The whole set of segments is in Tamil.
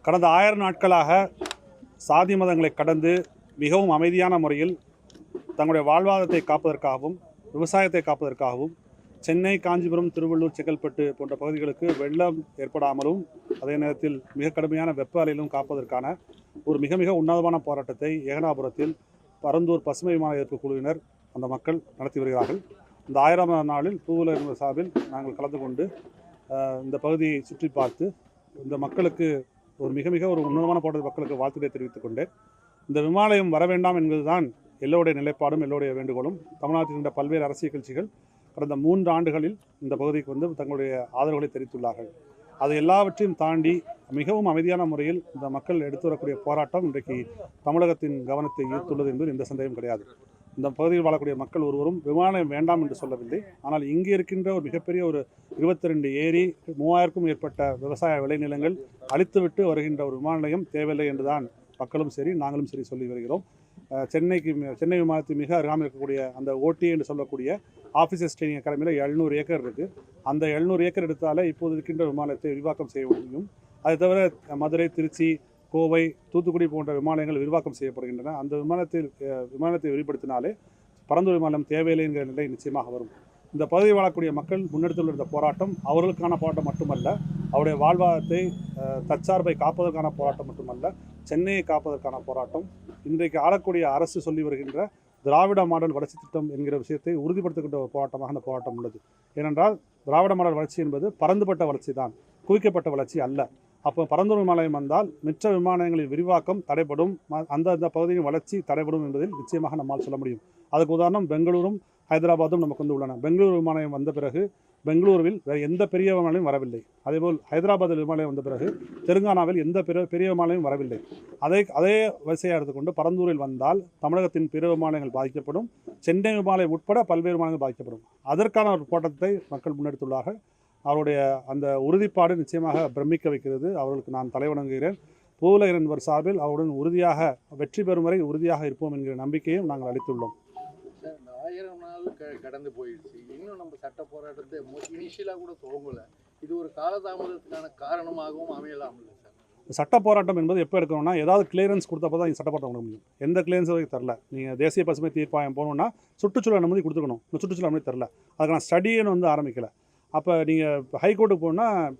கடந்த 1000 நாட்களாக சாதி மதங்களை கடந்து மிகவும் அமைதியான முறையில் தங்களுடைய வாழ்வாதாரத்தை காப்பதற்காகவும் விவசாயத்தை காப்பதற்காகவும் சென்னை, காஞ்சிபுரம், திருவள்ளூர், செங்கல்பட்டு போன்ற பகுதிகளுக்கு வெள்ளம் ஏற்படாமலும் அதே நேரத்தில் மிக கடுமையான வெப்ப அலையிலும் காப்பதற்கான ஒரு மிக மிக உன்னதமான போராட்டத்தை ஏகனாபுரத்தில் பரந்தூர் பசுமை விமான எதிர்ப்பு குழுவினர் அந்த மக்கள் நடத்தி வருகிறார்கள். இந்த 1000ஆம் நாளில் பூவுலர் சார்பில் நாங்கள் கலந்து கொண்டு இந்த பகுதியை சுற்றி பார்த்து இந்த மக்களுக்கு ஒரு மிக மிக ஒரு உன்னதமான போராட்ட மக்களுக்கு வாழ்த்துக்களை தெரிவித்துக் கொண்டேன். இந்த விமானம் வர வேண்டாம் என்பதுதான் எல்லோருடைய நிலைப்பாடும் எல்லோருடைய வேண்டுகோளும். தமிழ்நாட்டில் இருந்த பல்வேறு அரசியல் கட்சிகள் கடந்த 3 ஆண்டுகளில் இந்த பகுதிக்கு வந்து தங்களுடைய ஆதரவுகளை தெரிவித்துள்ளார்கள். அது எல்லாவற்றையும் தாண்டி மிகவும் அமைதியான முறையில் இந்த மக்கள் எடுத்து வரக்கூடிய போராட்டம் இன்றைக்கு தமிழகத்தின் கவனத்தை ஈர்த்துள்ளது என்பது எந்த சந்தேகம் கிடையாது. இந்த பகுதியில் வாழக்கூடிய மக்கள் ஒருவரும் விமானம் வேண்டாம் என்று சொல்லவில்லை. ஆனால் இங்கே இருக்கின்ற ஒரு மிகப்பெரிய ஒரு 22 ஏரி, 3000க்கும் மேற்பட்ட விவசாய விளைநிலங்கள் அழித்துவிட்டு வருகின்ற ஒரு விமான நிலையம் தேவையில்லை என்றுதான் மக்களும் சரி நாங்களும் சரி சொல்லி வருகிறோம். சென்னை விமானத்துக்கு மிக அருகாமல் இருக்கக்கூடிய அந்த ஓடி என்று சொல்லக்கூடிய ஆஃபீஸர்ஸ் ட்ரைனிங் அகாடமியில் 700 ஏக்கர் இருக்குது. அந்த 700 ஏக்கர் எடுத்தாலே இப்போது இருக்கின்ற விமானத்தை விரிவாக்கம் செய்ய முடியும். அது தவிர மதுரை, திருச்சி, கோவை, தூத்துக்குடி போன்ற விமானங்கள் விரிவாக்கம் செய்யப்படுகின்றன. அந்த விமானத்தை விரிவுபடுத்தினாலே பரந்தூர் விமானம் தேவையில்லை என்கிற நிலை நிச்சயமாக வரும். இந்த பகுதியில் வாழக்கூடிய மக்கள் முன்னெடுத்துள்ள இந்த போராட்டம் அவர்களுக்கான போராட்டம் மட்டுமல்ல, அவருடைய வாழ்வாதாரத்தை தற்சார்பை காப்பதற்கான போராட்டம் மட்டுமல்ல, சென்னையை காப்பதற்கான போராட்டம். இன்றைக்கு ஆளக்கூடிய அரசு சொல்லி வருகின்ற திராவிட மாடல் வளர்ச்சி திட்டம் என்கிற விஷயத்தை உறுதிப்படுத்துகின்ற ஒரு போராட்டமாக இந்த போராட்டம் உள்ளது. ஏனென்றால் திராவிட மாடல் வளர்ச்சி என்பது பரந்துபட்ட வளர்ச்சி தான், குவிக்கப்பட்ட வளர்ச்சி அல்ல. அப்போ பரந்தூர் விமானம் வந்தால் மற்ற விமானங்களின் விரிவாக்கம் தடைப்படும், அந்த பகுதியின் வளர்ச்சி தடைப்படும் என்பதில் நிச்சயமாக நம்மால் சொல்ல முடியும். அதுக்கு உதாரணம் பெங்களூரும் ஹைதராபாத்தும் நமக்கு வந்து உள்ளன. பெங்களூரு விமானம் வந்த பிறகு பெங்களூருவில் வேறு எந்த பெரிய விமானமும் வரவில்லை. அதேபோல் ஹைதராபாத்தில் விமானம் வந்த பிறகு தெலுங்கானாவில் எந்த பெரிய விமானமும் வரவில்லை. அதே வரிசையாக எடுத்துக்கொண்டு பரந்தூரில் வந்தால் தமிழகத்தின் பிற விமானங்கள் பாதிக்கப்படும், சென்னை விமானம் உட்பட பல்வேறு விமானங்கள் பாதிக்கப்படும். அதற்கான ஒரு போராட்டத்தை மக்கள் முன்னெடுத்துள்ளார்கள். அவருடைய அந்த உறுதிப்பாடு நிச்சயமாக பிரமிக்க வைக்கிறது. அவர்களுக்கு நான் தலைவணங்குகிறேன். பூவுலகர் என்பவர் சார்பில் அவருடன் உறுதியாக வெற்றி பெறும் வரை உறுதியாக இருப்போம் என்கிற நம்பிக்கையும் நாங்கள் அளித்துள்ளோம். 1000 நாள் கடந்து போயிடுச்சு, இன்னும் நம்ம சட்ட போராட்டத்தை இனிஷியலாக கூட துவங்கல. இது ஒரு காலதாமதத்துக்கான காரணமாகவும் அமையலாம் இல்லை சார்? சட்ட போராட்டம் என்பது எப்போ எடுக்கணும்னா ஏதாவது கிளியரன்ஸ் கொடுத்தப்போ தான் சட்ட போராட்டம் பண்ண முடியும். எந்த கிளியரன்ஸ் வரைக்கும் தரல. நீங்கள் தேசிய பசுமை தீர்ப்பாயம் போகணுன்னா சுற்றுச்சூழல் அனுமதி கொடுத்துக்கணும். சுற்றுச்சூழல் அனுமதி தரல. அதுக்கான ஸ்டடின்னு வந்து ஆரம்பிக்கலை. அப்போ நீங்கள் ஹைகோர்ட்டுக்கு போனால்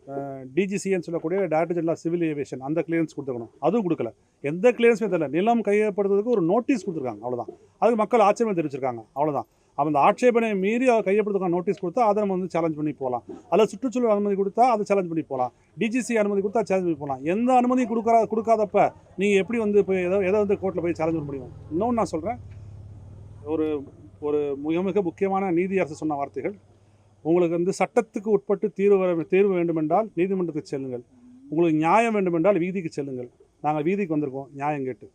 டிஜிசின்னு சொல்லக்கூடிய director general of civil aviation அந்த கிளியரன்ஸ் கொடுத்துக்கணும். அதுவும் கொடுக்கல. எந்த கிளியரன்ஸுமே தெரியல. நிலம் கையப்படுத்துறதுக்கு ஒரு நோட்டீஸ் கொடுத்துருக்காங்க, அவ்வளோதான். அதுக்கு மக்கள் ஆட்சேபனை தெரிவிச்சிருக்காங்க, அவ்வளோதான். அந்த ஆட்சேபனை மீறி கையப்படுத்துக்கான நோட்டீஸ் கொடுத்தா அதை நம்ம வந்து சேலஞ்ச் பண்ணி போகலாம். அதில் சுற்றுச்சூழல் அனுமதி கொடுத்தா அதை சேலஞ்ச் பண்ணி போகலாம். டிஜிசி அனுமதி கொடுத்தா சேலஞ்ச் பண்ணி போகலாம். எந்த அனுமதி கொடுக்காதப்ப நீங்கள் எப்படி வந்து போய் எதை வந்து கோர்ட்டில் போய் சேலஞ்ச் பண்ண முடியும்? இன்னொன்று நான் சொல்கிறேன், ஒரு மிக மிக முக்கியமான நீதி அரசு சொன்ன வார்த்தைகள், உங்களுக்கு வந்து சட்டத்துக்கு உட்பட்டு தீர்வு வேண்டுமென்றால் நீதிமன்றத்துக்கு செல்லுங்கள், உங்களுக்கு நியாயம் வேண்டுமென்றால் வீதிக்கு செல்லுங்கள். நாங்கள் வீதிக்கு வந்திருக்கோம் நியாயம் கேட்டு.